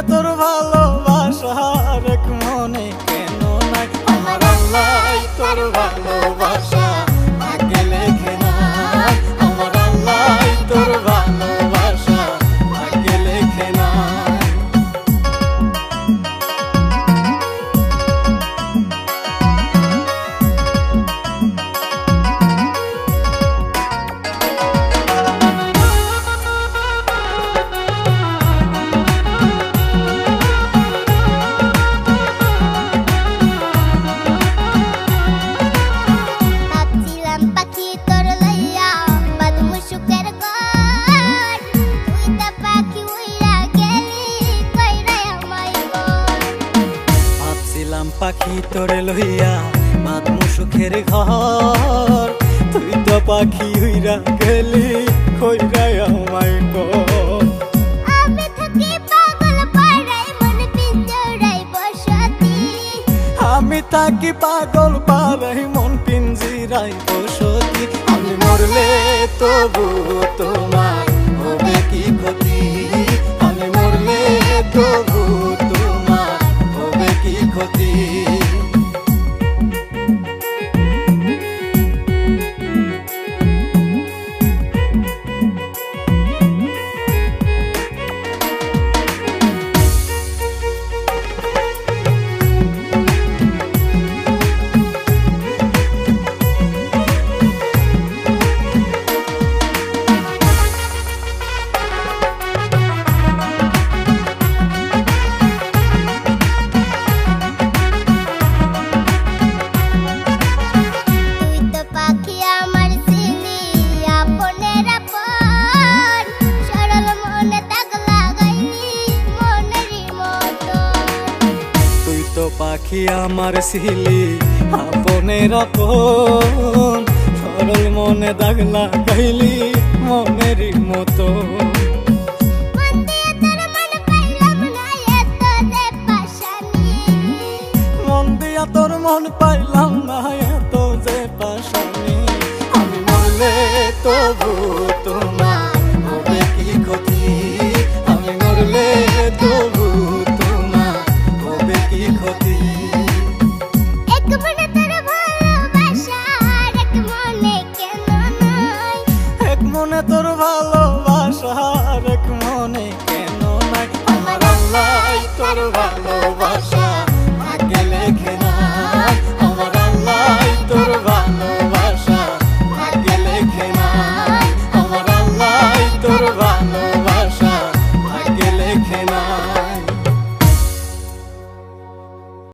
তোর ভালোবাসা এক মনে কেন নাই আমার আল্লাহ তোর ভালোবাসা ভাগ্যে লেখে নাই আমার আল্লাহ তোর ভালোবাসা ভাগ্যে লেখে নাই পাখি তোরে লইয়া বাঁধমু সুখের ঘর তুই তো পাখি হইরা গেলি কইরা আমায় আমি থাকি পাগল পাড়ায় মন পিঞ্জরায় বসতি আমি থাকি পাগল পাড়ায় মন পিঞ্জরায় বসতি আমি মরলে তবু তোমার হবে কি ক্ষতি আমি মরলে তবু তোমার হবে কি ক্ষতি পাখি আমার ছিলি আপনের আপন সরল মনে দাগ লাগাইলি মনেরই মতো মন দিয়া তোর মন পাইলাম না এত যে পাশানি আমি মরলে তবু তোমার হবে কি ক্ষতি আমি মরলে তবু তোমার হবে কি ক্ষতি মনে তোর ভালোবাসা এক মনে কেন নাই আমার আল্লাহ তোর ভালোবাসা